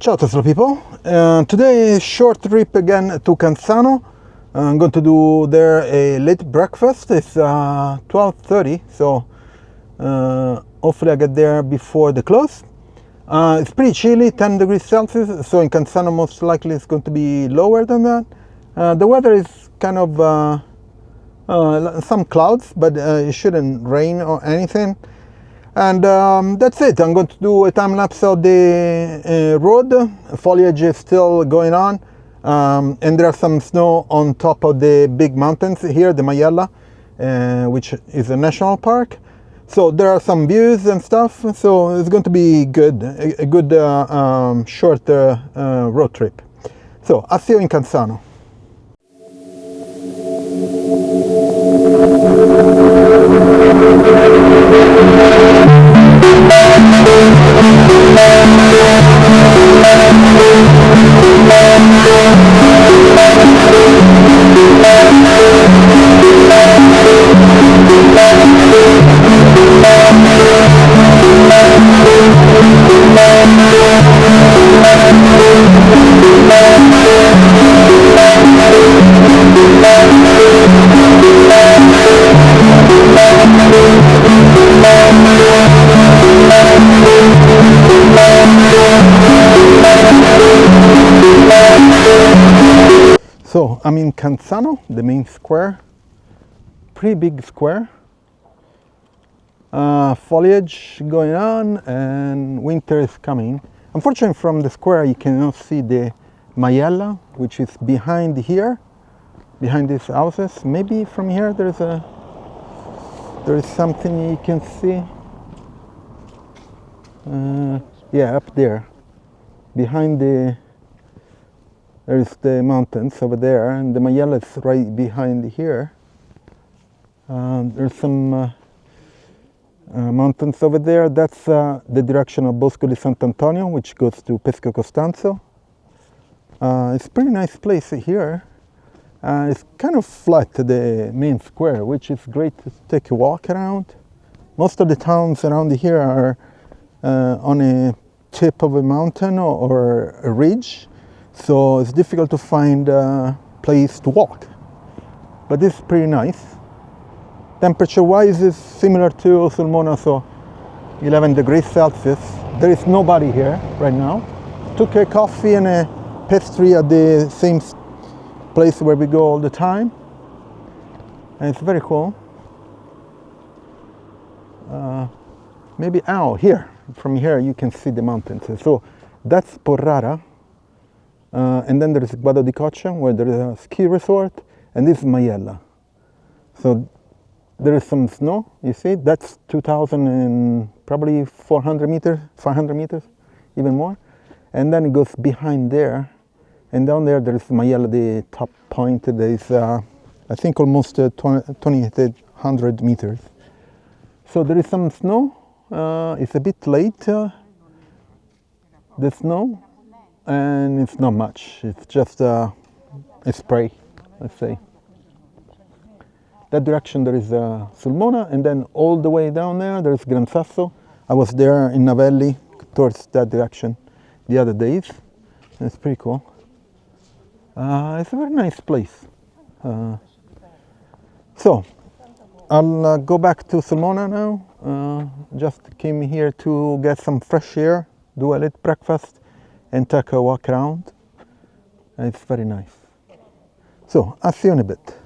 Ciao Tesla people, today short trip again to Cansano. I'm going to do there a late breakfast. It's 12:30, so hopefully I get there before the close. It's pretty chilly, 10 degrees Celsius, so in Cansano most likely it's going to be lower than that. The weather is kind of some clouds, but it shouldn't rain or anything. And that's it. I'm going to do a time lapse of the road. Foliage is still going on, and there's some snow on top of the big mountains here, the Majella, which is a national park. So there are some views and stuff. So it's going to be good, a good short road trip. So I'll see you in Cansano. So I'm in Cansano, the main square, pretty big square. Foliage going on and winter is coming. Unfortunately from the square you cannot see the Majella, which is behind here, behind these houses. Maybe from here there is something you can see. Yeah, up there, behind there's the mountains over there, and the Majella is right behind here. There's some mountains over there. That's the direction of Bosco di Sant'Antonio, which goes to Pesco Costanzo. It's a pretty nice place here. It's kind of flat, the main square, which is great to take a walk around. Most of the towns around here are on a tip of a mountain or a ridge. So it's difficult to find a place to walk, but this is pretty nice. Temperature wise is similar to Sulmona, so 11 degrees Celsius. There is nobody here right now. Took a coffee and a pastry at the same place where we go all the time, and it's very cool. Maybe here, from here you can see the mountains. So that's Porrara. And then there is Guado di Coccia, where there is a ski resort, and this is Majella. So there is some snow, you see, that's 2,000 and probably 400 meters, 500 meters, even more. And then it goes behind there, and down there is Majella, the top point. There is, I think, almost 2,800 meters. So there is some snow. It's a bit late, the snow. And it's not much, it's just a spray, let's say. That direction there is Sulmona, and then all the way down there is Gran Sasso. I was there in Navelli towards that direction the other days. It's pretty cool. It's a very nice place. So I'll go back to Sulmona now. Just came here to get some fresh air, do a late breakfast, and take a walk around. It's very nice. So I'll see you in a bit.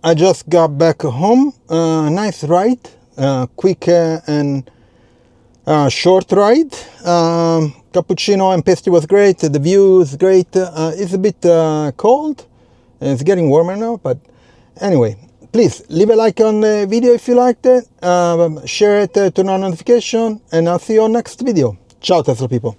I just got back home. Nice ride, quick and short ride. Cappuccino and pastry was great. The view is great. It's a bit cold. It's getting warmer now, but anyway, please leave a like on the video if you liked it. Share it, turn on notification, and I'll see you on next video. Ciao, Tesla people.